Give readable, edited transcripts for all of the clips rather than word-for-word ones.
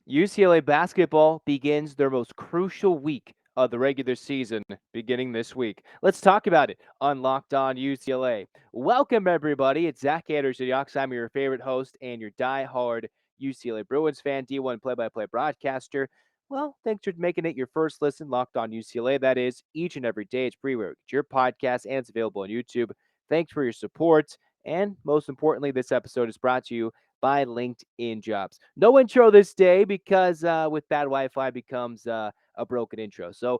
UCLA basketball begins their most crucial week of the regular season beginning this week. Let's talk about it on Locked On UCLA. Welcome, everybody. It's Zach Anderson-Yoxsimer, your favorite host and your die-hard UCLA Bruins fan, D1 play-by-play broadcaster. Well, thanks for making it your first listen, Locked On UCLA. That is each and every day. It's free where it's your podcast, and it's available on YouTube. Thanks for your support. And most importantly, this episode is brought to you by LinkedIn Jobs. No intro this day because with bad Wi-Fi becomes a broken intro. So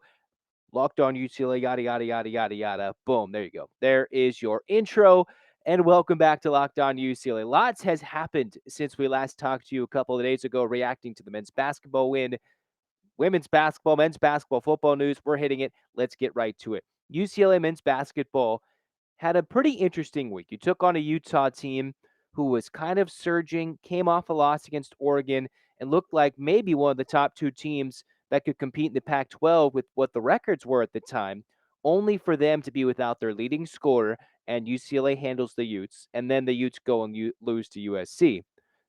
Locked On UCLA, yada, yada, yada, yada, yada. Boom, there you go. There is your intro. And welcome back to Locked On UCLA. Lots has happened since we last talked to you a couple of days ago, reacting to the men's basketball win, women's basketball, men's basketball, football news. We're hitting it. Let's get right to it. UCLA men's basketball had a pretty interesting week. You took on a Utah team who was kind of surging, came off a loss against Oregon, and looked like maybe one of the top two teams that could compete in the Pac 12 with what the records were at the time, only for them to be without their leading scorer, and UCLA handles the Utes, and then the Utes go and lose to USC.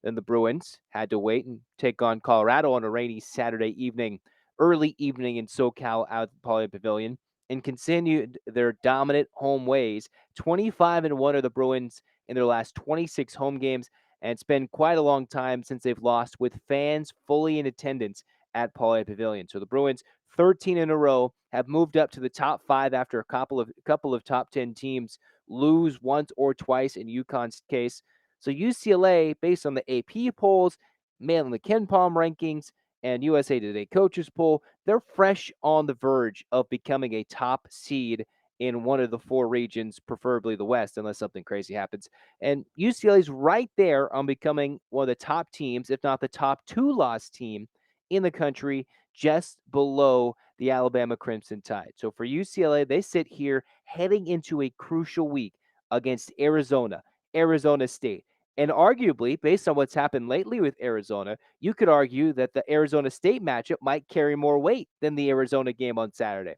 Then the Bruins had to wait and take on Colorado on a rainy Saturday evening, early evening in SoCal out at the Poly Pavilion, and continued their dominant home ways. 25-1 are the Bruins in their last 26 home games, and it's been quite a long time since they've lost with fans fully in attendance at Pauley Pavilion. So the Bruins, 13 in a row, have moved up to the top 5 after a couple of top 10 teams lose once or twice in UConn's case. So UCLA, based on the AP polls, Mail in the Ken Palm rankings, and USA Today coaches poll, they're fresh on the verge of becoming a top seed in one of the four regions, preferably the West, unless something crazy happens. And UCLA's right there on becoming one of the top teams, if not the top two-loss team in the country, just below the Alabama Crimson Tide. So for UCLA, they sit here heading into a crucial week against Arizona, Arizona State. And arguably, based on what's happened lately with Arizona, you could argue that the Arizona State matchup might carry more weight than the Arizona game on Saturday.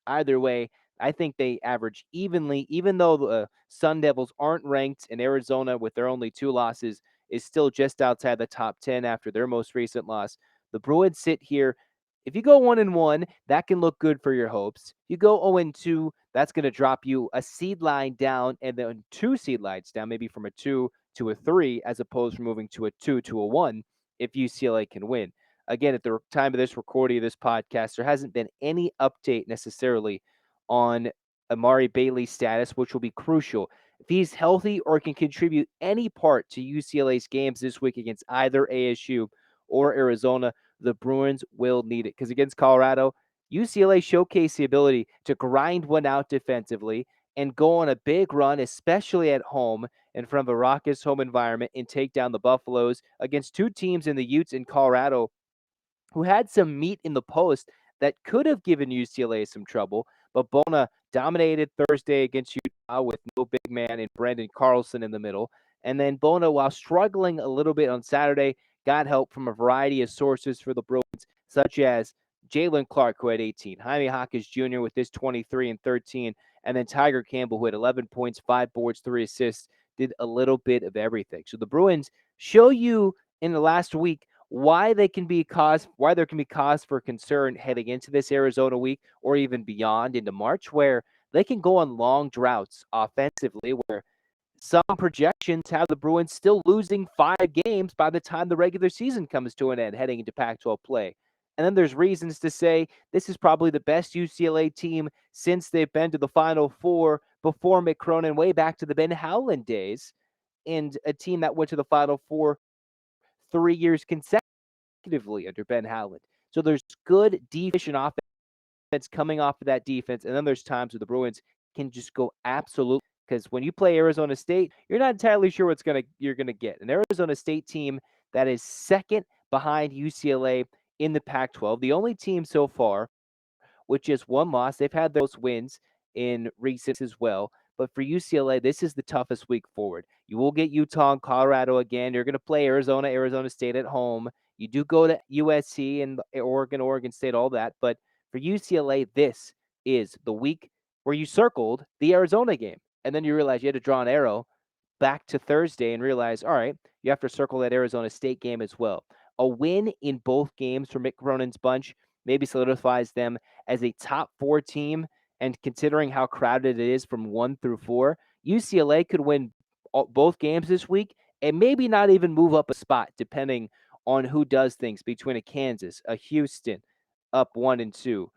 Either way, I think they average evenly, even though the Sun Devils aren't ranked, and Arizona, with their only two losses, is still just outside the top 10 after their most recent loss. The Bruins sit here. If you go 1-1, that can look good for your hopes. You go 0-2, that's going to drop you a seed line down and then two seed lines down, maybe from a 2 to a 3, as opposed to moving to a 2 to a 1 if UCLA can win. Again, at the time of this recording of this podcast, there hasn't been any update necessarily on Amari Bailey's status, which will be crucial. If he's healthy or can contribute any part to UCLA's games this week against either ASU or Arizona, the Bruins will need it. Because against Colorado, UCLA showcased the ability to grind one out defensively and go on a big run, especially at home in front of a raucous home environment, and take down the Buffaloes against two teams in the Utes in Colorado who had some meat in the post that could have given UCLA some trouble. But Bona dominated Thursday against Utah with no big man and Brandon Carlson in the middle. And then Bona, while struggling a little bit on Saturday, got help from a variety of sources for the Bruins, such as Jalen Clark, who had 18, Jaime Hawkins Jr. with his 23 and 13, and then Tiger Campbell, who had 11 points, 5 boards, 3 assists, did a little bit of everything. So the Bruins show you in the last week why there can be cause for concern heading into this Arizona week or even beyond into March, where they can go on long droughts offensively, where some projections have the Bruins still losing 5 games by the time the regular season comes to an end heading into Pac-12 play. And then there's reasons to say this is probably the best UCLA team since they've been to the Final Four before Mick Cronin, way back to the Ben Howland days, and a team that went to the Final Four 3 years consecutively under Ben Howland. So there's good defense and offense coming off of that defense, and then there's times where the Bruins can just go absolutely, because when you play Arizona State, you're not entirely sure you're gonna get. An Arizona State team that is second behind UCLA in the Pac-12, the only team so far with just one loss. They've had those wins in recent as well. But for UCLA, this is the toughest week forward. You will get Utah and Colorado again. You're going to play Arizona, Arizona State at home. You do go to USC and Oregon, Oregon State, all that. But for UCLA, this is the week where you circled the Arizona game. And then you realize you had to draw an arrow back to Thursday and realize, all right, you have to circle that Arizona State game as well. A win in both games for Mick Cronin's bunch maybe solidifies them as a top 4 team. And considering how crowded it is from 1 through 4, UCLA could win both games this week and maybe not even move up a spot, depending on who does things between a Kansas, a Houston, up 1 and 2.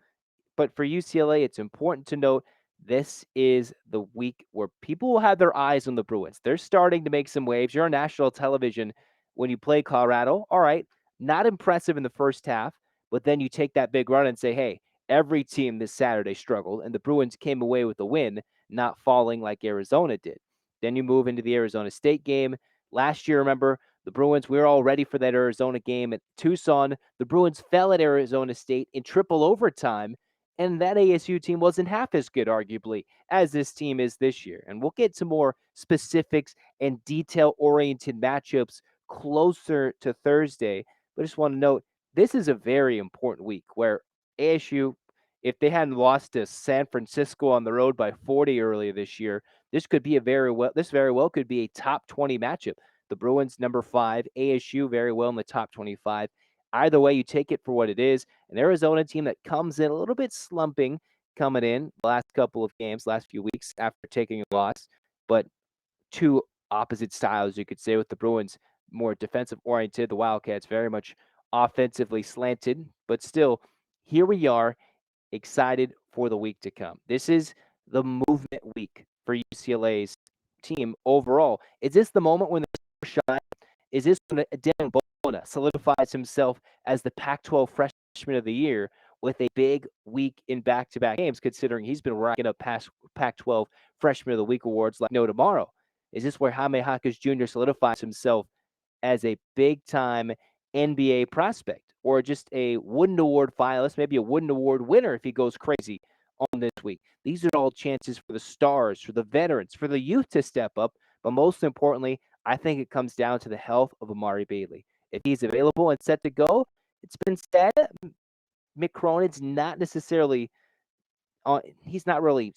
But for UCLA, it's important to note this is the week where people will have their eyes on the Bruins. They're starting to make some waves. You're on national television when you play Colorado. All right, not impressive in the first half, but then you take that big run and say, hey, every team this Saturday struggled, and the Bruins came away with a win, not falling like Arizona did. Then you move into the Arizona State game. Last year, remember, the Bruins, we were all ready for that Arizona game at Tucson. The Bruins fell at Arizona State in triple overtime, and that ASU team wasn't half as good, arguably, as this team is this year. And we'll get to more specifics and detail-oriented matchups closer to Thursday. But I just want to note, this is a very important week where ASU, if they hadn't lost to San Francisco on the road by 40 earlier this year, this very well could be a top 20 matchup. The Bruins, number 5, ASU very well in the top 25. Either way, you take it for what it is. An Arizona team that comes in a little bit slumping coming in the last couple of games, last few weeks after taking a loss, but two opposite styles, you could say, with the Bruins more defensive oriented, the Wildcats very much offensively slanted, but still, here we are, excited for the week to come. This is the movement week for UCLA's team overall. Is this the moment when the shine? Is this when Dan Bona solidifies himself as the Pac-12 Freshman of the Year with a big week in back-to-back games, considering he's been racking up past Pac-12 Freshman of the Week awards like no tomorrow? Is this where Jaime Jaquez Jr. solidifies himself as a big-time NBA prospect, or just a Wooden Award finalist, maybe a Wooden Award winner if he goes crazy on this week? These are all chances for the stars, for the veterans, for the youth to step up. But most importantly, I think it comes down to the health of Amari Bailey. If he's available and set to go, it's been said Mick Cronin's not necessarily he's not really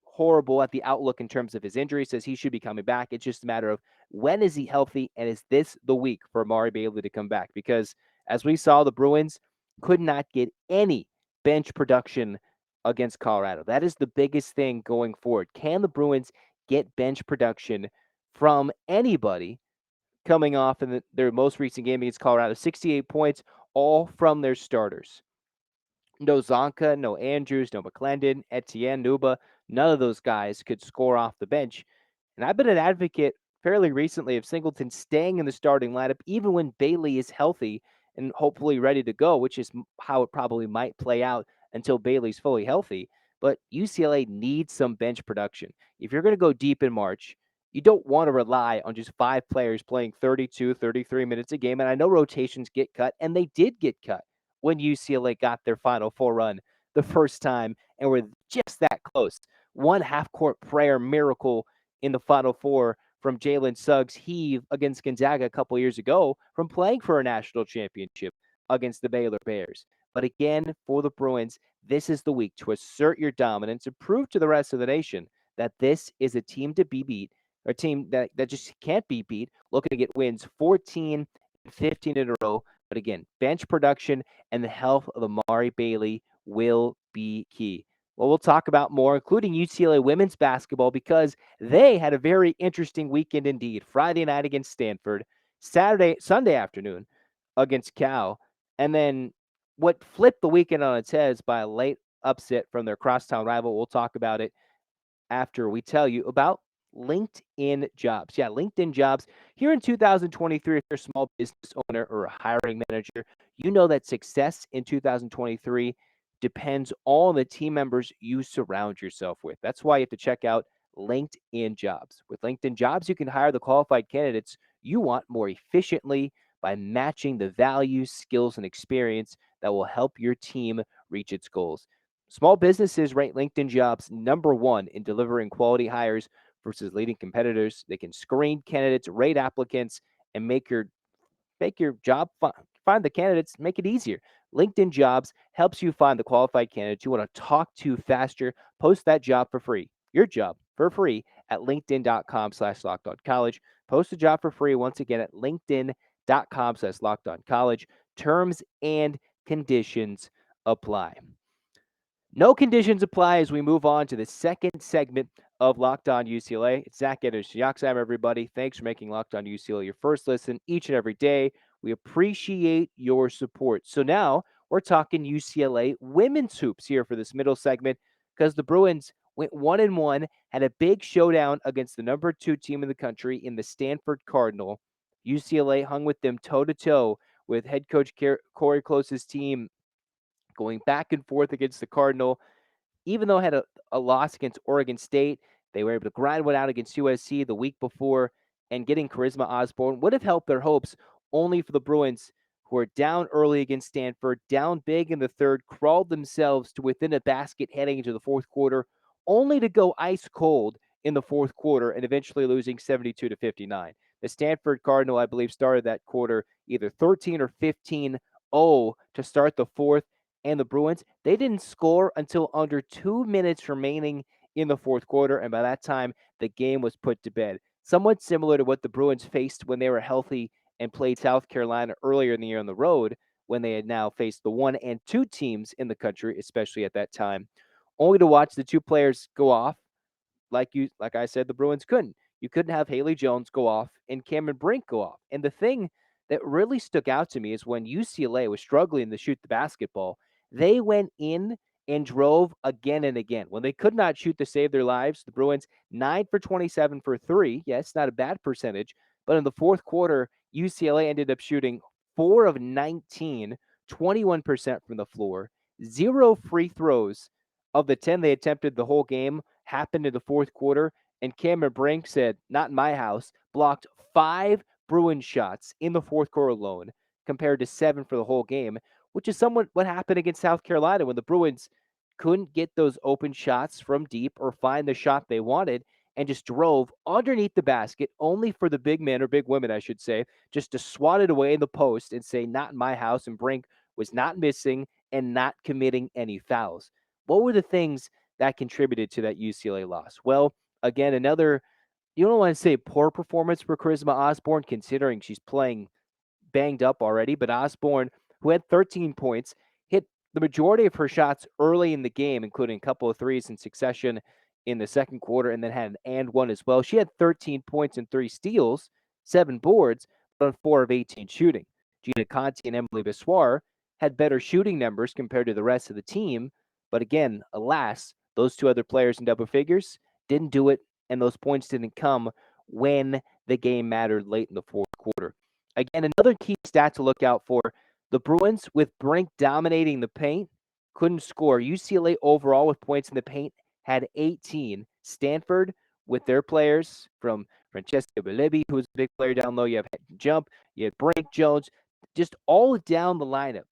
horrible at the outlook in terms of his injury, says he should be coming back. It's just a matter of when is he healthy, and is this the week for Amari Bailey to come back? Because as we saw, the Bruins could not get any bench production against Colorado. That is the biggest thing going forward. Can the Bruins get bench production from anybody coming off in their most recent game against Colorado? 68 points, all from their starters. No Zonka, no Andrews, no McClendon, Etienne, Nuba. None of those guys could score off the bench. And I've been an advocate fairly recently of Singleton staying in the starting lineup, even when Bailey is healthy and hopefully ready to go, which is how it probably might play out until Bailey's fully healthy. But UCLA needs some bench production. If you're going to go deep in March, you don't want to rely on just 5 players playing 32, 33 minutes a game. And I know rotations get cut, and they did get cut when UCLA got their Final Four run the first time and were just that close. One half-court prayer miracle in the Final Four from Jalen Suggs' heave against Gonzaga a couple years ago from playing for a national championship against the Baylor Bears. But again, for the Bruins, this is the week to assert your dominance and prove to the rest of the nation that this is a team to be beat, or a team that just can't be beat, looking to get wins 14 and 15 in a row. But again, bench production and the health of Amari Bailey will be key. Well, we'll talk about more, including UCLA women's basketball, because they had a very interesting weekend indeed. Friday night against Stanford, Sunday afternoon against Cal, and then what flipped the weekend on its head by a late upset from their crosstown rival. We'll talk about it after we tell you about LinkedIn Jobs. Yeah, LinkedIn Jobs. Here in 2023, if you're a small business owner or a hiring manager, you know that success in 2023 depends on the team members you surround yourself with. That's why you have to check out LinkedIn Jobs. With LinkedIn Jobs, you can hire the qualified candidates you want more efficiently by matching the values, skills, and experience that will help your team reach its goals. Small businesses rate LinkedIn Jobs number 1 in delivering quality hires versus leading competitors. They can screen candidates, rate applicants, and make your job find the candidates, make it easier. LinkedIn Jobs helps you find the qualified candidates you want to talk to faster. Post that job for free, your job for free, at linkedin.com/lockedoncollege. Post a job for free once again at linkedin.com/lockedoncollege. BetOnline.com/LockedOnCollege. Terms and conditions apply. No conditions apply as we move on to the second segment of Locked On UCLA. It's Zach Anderson-Yoxsimer, everybody. Thanks for making Locked On UCLA your first listen each and every day. We appreciate your support. So now we're talking UCLA women's hoops here for this middle segment because the Bruins went 1-1, had a big showdown against the number 2 team in the country in the Stanford Cardinal. UCLA hung with them toe-to-toe with head coach Corey Close's team going back and forth against the Cardinal. Even though it had a loss against Oregon State, they were able to grind one out against USC the week before, and getting Charisma Osborne would have helped their hopes, only for the Bruins, who were down early against Stanford, down big in the third, crawled themselves to within a basket heading into the fourth quarter, only to go ice cold in the fourth quarter and eventually losing 72-59. The Stanford Cardinal, I believe, started that quarter either 13 or 15-0 to start the fourth, and the Bruins, they didn't score until under 2 minutes remaining in the fourth quarter, and by that time, the game was put to bed. Somewhat similar to what the Bruins faced when they were healthy and played South Carolina earlier in the year on the road, when they had now faced the 1 and 2 teams in the country, especially at that time, only to watch the two players go off like I said, the Bruins couldn't. You couldn't have Haley Jones go off and Cameron Brink go off. And the thing that really stuck out to me is when UCLA was struggling to shoot the basketball, they went in and drove again and again. When they could not shoot to save their lives, the Bruins 9 for 27 for 3. Yes, not a bad percentage, but in the fourth quarter, UCLA ended up shooting 4 of 19, 21% from the floor, 0 free throws of the 10 they attempted the whole game happened in the fourth quarter, and Cameron Brink said, "Not in my house," blocked 5 Bruins shots in the fourth quarter alone, compared to 7 for the whole game, which is somewhat what happened against South Carolina when the Bruins couldn't get those open shots from deep or find the shot they wanted and just drove underneath the basket, only for the big men, or big women, I should say, just to swat it away in the post and say, "Not in my house," and Brink was not missing and not committing any fouls. What were the things that contributed to that UCLA loss? Well, again, another, you don't want to say poor performance for Charisma Osborne, considering she's playing banged up already, but Osborne, who had 13 points, hit the majority of her shots early in the game, including a couple of threes in succession in the second quarter, and then had an and one as well. She had 13 points and 3 steals, 7 boards, but on 4 of 18 shooting. Gina Conti and Emily Bissoir had better shooting numbers compared to the rest of the team, but again, alas, those two other players in double figures didn't do it, and those points didn't come when the game mattered late in the fourth quarter. Again, another key stat to look out for, the Bruins, with Brink dominating the paint, couldn't score. UCLA overall with points in the paint had 18. Stanford, with their players from Francesca Bellebi, who's a big player down low, you have Jump, you have Brink, Jones, just all down the lineup.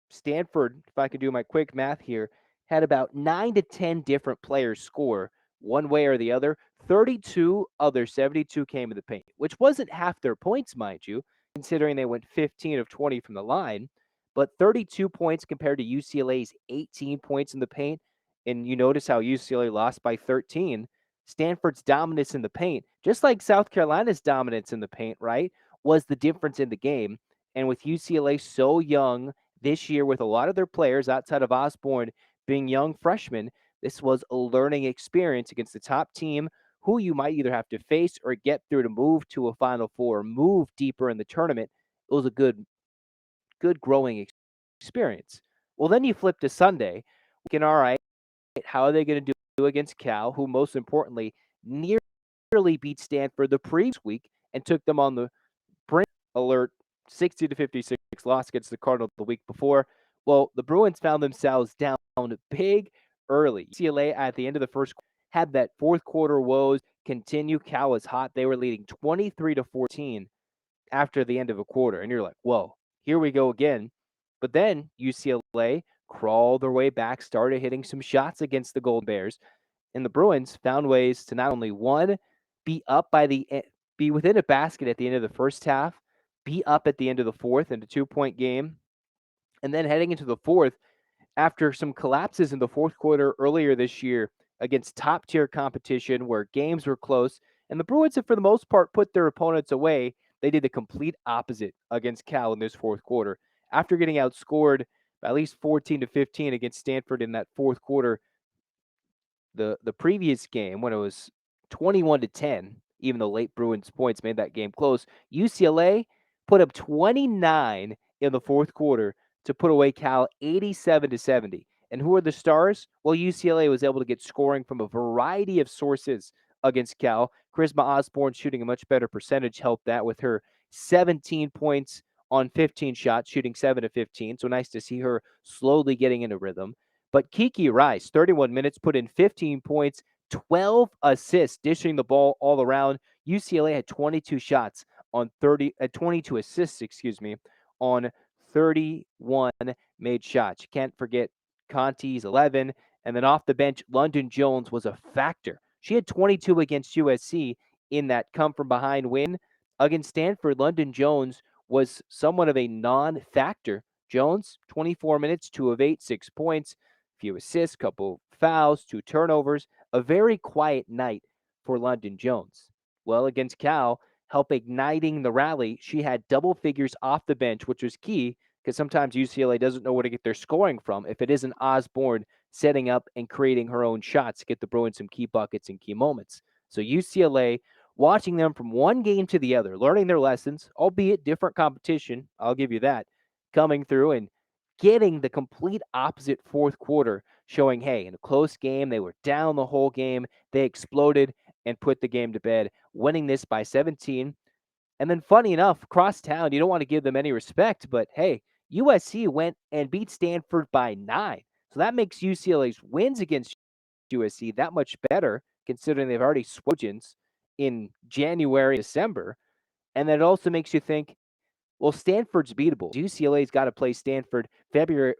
Stanford, if I could do my quick math here, had about 9 to 10 different players score one way or the other. 32 of their 72 came in the paint, which wasn't half their points, mind you, considering they went 15 of 20 from the line, but 32 points compared to UCLA's 18 points in the paint. And you notice how UCLA lost by 13. Stanford's dominance in the paint, just like South Carolina's dominance in the paint, right, was the difference in the game. And with UCLA so young this year, with a lot of their players outside of Osborne being young freshmen, this was a learning experience against the top team, who you might either have to face or get through to move to a Final Four, move deeper in the tournament. It was a good growing experience. Well, then you flip to Sunday, thinking, all right, how are they going to do against Cal, who most importantly nearly beat Stanford the previous week and took them on the brink alert 60-56 loss against the Cardinals the week before. Well, the Bruins found themselves down big early. UCLA at the end of the first had that fourth quarter woes continue. Cal was hot. They were leading 23-14 after the end of a quarter. And you're like, whoa, here we go again. But then UCLA crawled their way back, started hitting some shots against the Golden Bears. And the Bruins found ways to not only, one, be within a basket at the end of the first half, be up at the end of the fourth in a 2-point game, and then heading into the fourth, after some collapses in the fourth quarter earlier this year against top-tier competition where games were close, and the Bruins have, for the most part, put their opponents away, They did the complete opposite against Cal in this fourth quarter. After getting outscored by at least 14-15 against Stanford in that fourth quarter, the previous game when it was 21-10, even though late Bruins points made that game close, UCLA put up 29 in the fourth quarter to put away Cal 87-70. And who are the stars? Well, UCLA was able to get scoring from a variety of sources against Cal. Charisma Osborne shooting a much better percentage helped that with her 17 points on 15 shots, shooting 7 of 15. So nice to see her slowly getting into rhythm. But Kiki Rice, 31 minutes, put in 15 points, 12 assists, dishing the ball all around. UCLA had 22 shots on 22 assists, on 31 made shots. You can't forget Conti's 11. And then off the bench, London Jones was a factor. She had 22 against USC in that come-from-behind win. Against Stanford, London Jones was somewhat of a non-factor. Jones, 24 minutes, 2 of 8, 6 points, few assists, couple fouls, 2 turnovers. A very quiet night for London Jones. Well, against Cal, help igniting the rally, she had double figures off the bench, which was key because sometimes UCLA doesn't know where to get their scoring from if it isn't Osborne setting up and creating her own shots to get the Bruins some key buckets and key moments. So UCLA, watching them from one game to the other, learning their lessons, albeit different competition, I'll give you that, coming through and getting the complete opposite fourth quarter, showing, hey, in a close game, they were down the whole game. They exploded and put the game to bed, winning this by 17. And then, funny enough, across town, you don't want to give them any respect, but hey, USC went and beat Stanford by 9. So that makes UCLA's wins against USC that much better, considering they've already swojins in January, December. And then it also makes you think, well, Stanford's beatable. UCLA's got to play Stanford February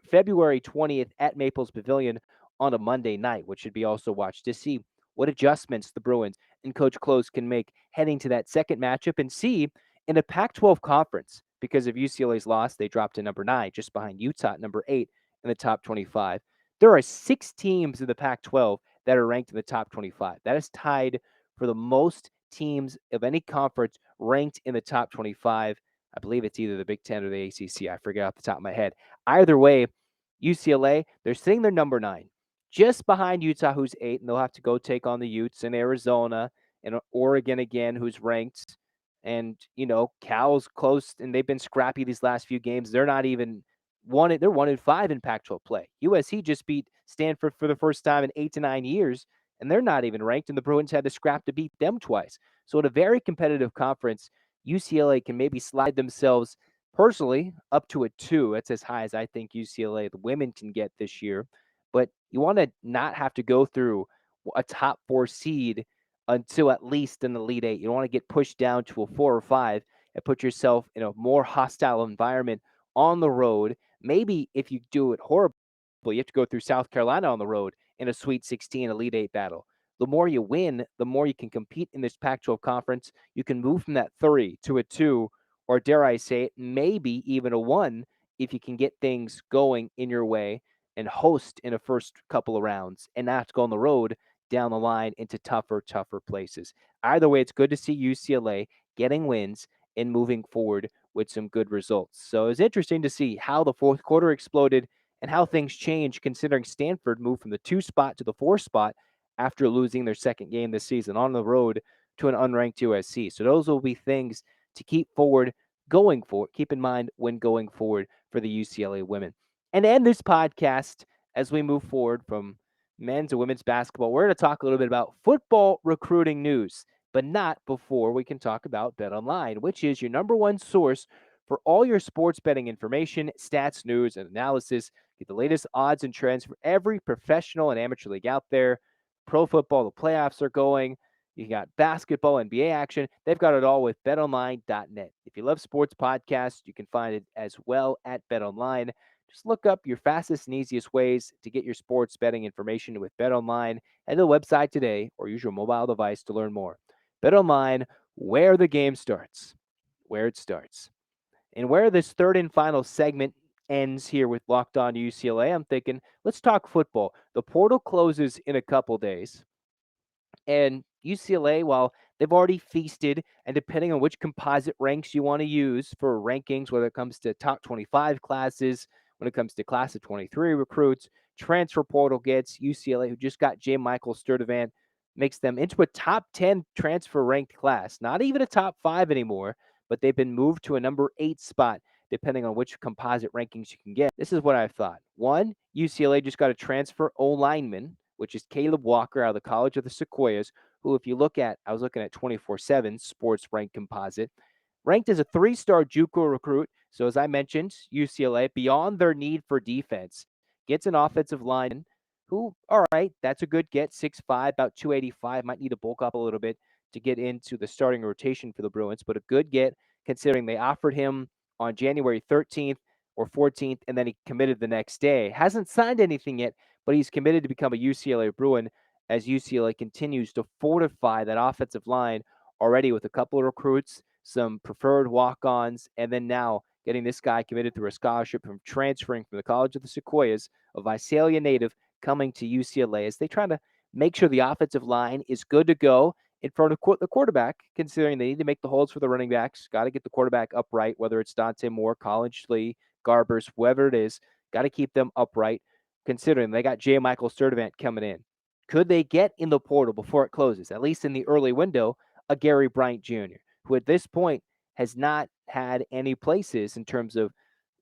20th at Maples Pavilion on a Monday night, which should be also watched to see what adjustments the Bruins and Coach Close can make heading to that second matchup, and see in a Pac-12 conference, because of UCLA's loss, they dropped to number 9, just behind Utah at number 8 in the top 25. There are 6 teams in the Pac-12 that are ranked in the top 25. That is tied for the most teams of any conference ranked in the top 25. I believe it's either the Big Ten or the ACC. I forget off the top of my head. Either way, UCLA, they're sitting there number 9, just behind Utah, who's 8, and they'll have to go take on the Utes in Arizona and Oregon again, who's ranked. And, Cal's close, and they've been scrappy these last few games. They're not even they're 1-5 in Pac-12 play. USC just beat Stanford for the first time in 8 to 9 years, and they're not even ranked, and the Bruins had to scrap to beat them twice. So in a very competitive conference, UCLA can maybe slide themselves personally up to a 2. That's as high as I think UCLA, the women, can get this year. But you want to not have to go through a top 4 seed until at least an Elite 8. You don't want to get pushed down to a 4 or 5 and put yourself in a more hostile environment on the road. Maybe if you do it horribly, you have to go through South Carolina on the road in a Sweet 16 Elite 8 battle. The more you win, the more you can compete in this Pac-12 conference. You can move from that 3 to a 2, or dare I say it, maybe even a 1 if you can get things going in your way and host in the first couple of rounds and not go on the road down the line into tougher places. Either way, it's good to see UCLA getting wins and moving forward with some good results. So it's interesting to see how the fourth quarter exploded and how things changed, considering Stanford moved from the 2 spot to the 4 spot after losing their second game this season on the road to an unranked USC. So those will be things to keep in mind when going forward for the UCLA women. And to end this podcast, as we move forward from men's and women's basketball, we're going to talk a little bit about football recruiting news, but not before we can talk about BetOnline, which is your number one source for all your sports betting information, stats, news, and analysis. Get the latest odds and trends for every professional and amateur league out there. Pro football, the playoffs are going. You got basketball, NBA action. They've got it all with betonline.net. If you love sports podcasts, you can find it as well at BetOnline. Just look up your fastest and easiest ways to get your sports betting information with BetOnline. Head to the website today or use your mobile device to learn more. BetOnline, where the game starts, where it starts. And where this third and final segment ends here with Locked On UCLA, I'm thinking, let's talk football. The portal closes in a couple days. And UCLA, while they've already feasted, and depending on which composite ranks you want to use for rankings, whether it comes to top 25 classes, when it comes to class of 23 recruits, transfer portal gets UCLA, who just got J. Michael Sturdivant, makes them into a top 10 transfer ranked class, not even a top 5 anymore, but they've been moved to a number 8 spot depending on which composite rankings you can get. This is what I thought. One, UCLA just got a transfer O lineman, which is Caleb Walker out of the College of the Sequoias, who, if you look at, I was looking at 24/7 Sports Rank Composite, ranked as a 3-star JUCO recruit. So, as I mentioned, UCLA, beyond their need for defense, gets an offensive lineman who, all right, that's a good get, 6'5", about 285, might need to bulk up a little bit to get into the starting rotation for the Bruins, but a good get considering they offered him on January 13th or 14th, and then he committed the next day. Hasn't signed anything yet, but he's committed to become a UCLA Bruin as UCLA continues to fortify that offensive line already with a couple of recruits, some preferred walk-ons, and then now getting this guy committed through a scholarship from transferring from the College of the Sequoias, a Visalia native, coming to UCLA as they try to make sure the offensive line is good to go in front of the quarterback, considering they need to make the holds for the running backs. Got to get the quarterback upright, whether it's Dante Moore, College Lee, Garbers, whoever it is. Got to keep them upright, considering they got J. Michael Sturdivant coming in. Could they get in the portal before it closes, at least in the early window, a Gary Bryant Jr., who at this point has not had any places in terms of,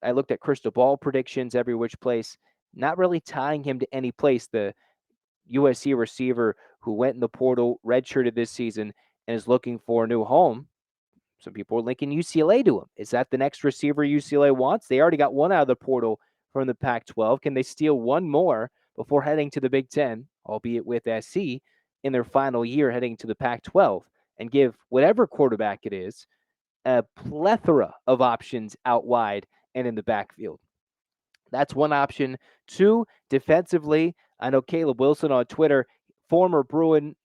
I looked at crystal ball predictions every which place, not really tying him to any place. The USC receiver who went in the portal, redshirted this season, and is looking for a new home. Some people are linking UCLA to him. Is that the next receiver UCLA wants? They already got one out of the portal from the Pac-12. Can they steal one more before heading to the Big Ten, albeit with SC, in their final year heading to the Pac-12, and give whatever quarterback it is a plethora of options out wide and in the backfield? That's one option. Two, defensively, I know Caleb Wilson on Twitter, former Bruin,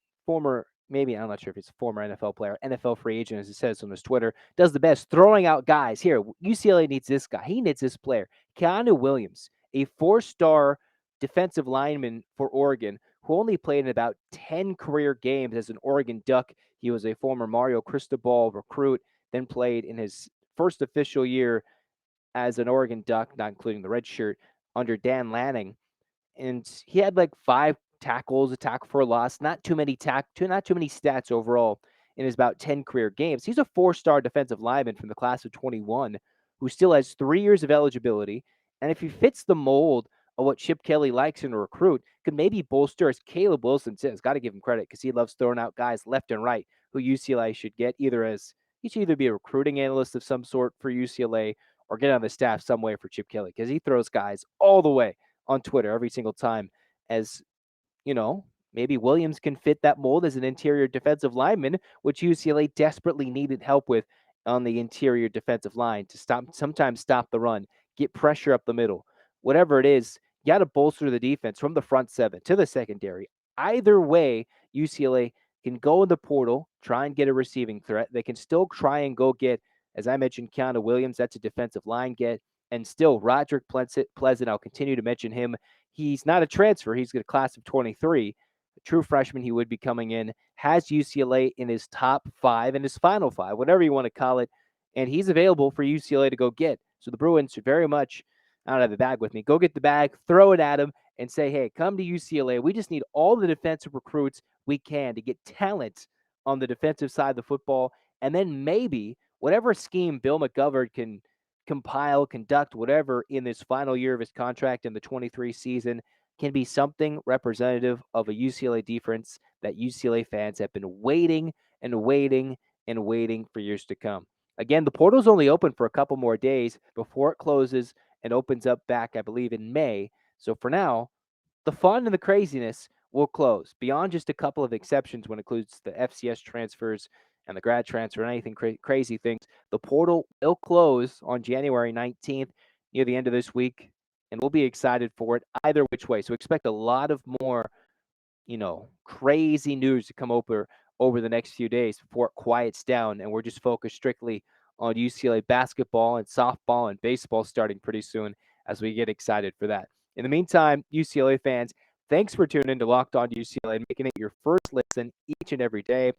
maybe, I'm not sure if he's a former NFL player, NFL free agent, as it says on his Twitter, does the best throwing out guys. Here, UCLA needs this guy. He needs this player. Keanu Williams, a 4-star defensive lineman for Oregon, who only played in about 10 career games as an Oregon Duck. He was a former Mario Cristobal recruit, then played in his first official year as an Oregon Duck, not including the red shirt, under Dan Lanning. And he had like 5 tackles, a tackle for a loss, not too many stats overall in his about 10 career games. He's a 4-star defensive lineman from the class of 21 who still has 3 years of eligibility. And if he fits the mold of what Chip Kelly likes in a recruit, could maybe bolster, as Caleb Wilson says, got to give him credit because he loves throwing out guys left and right who UCLA should get he should either be a recruiting analyst of some sort for UCLA or get on the staff some way for Chip Kelly because he throws guys all the way on Twitter every single time. As maybe Williams can fit that mold as an interior defensive lineman, which UCLA desperately needed help with on the interior defensive line to sometimes stop the run, get pressure up the middle. Whatever it is, you got to bolster the defense from the front 7 to the secondary. Either way, UCLA can go in the portal, try and get a receiving threat. They can still try and go get, as I mentioned, Keanu Williams. That's a defensive line get. And still, Roderick Pleasant, I'll continue to mention him. He's not a transfer. He's a class of 23. A true freshman he would be coming in. Has UCLA in his top 5 and his final 5, whatever you want to call it. And he's available for UCLA to go get. So the Bruins should very much, I don't have the bag with me, go get the bag, throw it at him, and say, hey, come to UCLA. We just need all the defensive recruits we can to get talent on the defensive side of the football. And then maybe whatever scheme Bill McGovern can compile, conduct, whatever in this final year of his contract in the 23 season can be something representative of a UCLA defense that UCLA fans have been waiting and waiting and waiting for years to come. Again, the portal's only open for a couple more days before it closes and opens up back, I believe, in May. So for now, the fun and the craziness will close beyond just a couple of exceptions when it includes the FCS transfers and the grad transfer and anything crazy things. The portal will close on January 19th near the end of this week, and we'll be excited for it either which way. So expect a lot of more, crazy news to come over the next few days before it quiets down, and we're just focused strictly on UCLA basketball and softball and baseball starting pretty soon as we get excited for that. In the meantime, UCLA fans, thanks for tuning in to Locked On UCLA and making it your first listen each and every day.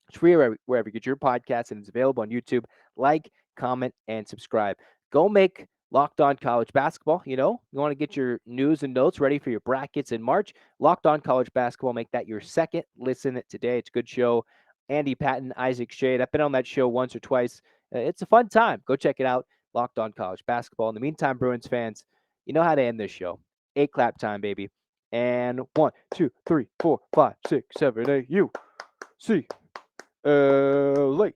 It's free wherever you get your podcasts, and it's available on YouTube. Like, comment, and subscribe. Go make Locked On College Basketball. You want to get your news and notes ready for your brackets in March. Locked On College Basketball. Make that your second listen today. It's a good show. Andy Patton, Isaac Shade. I've been on that show once or twice. It's a fun time. Go check it out. Locked On College Basketball. In the meantime, Bruins fans, you know how to end this show. 8 clap time, baby. And 1, 2, 3, 4, 5, 6, 7, 8. UCLA.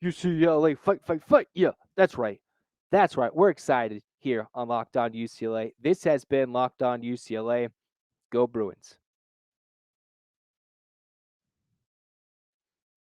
UCLA. Fight, fight, fight. Yeah, that's right. That's right. We're excited here on Locked On UCLA. This has been Locked On UCLA. Go Bruins.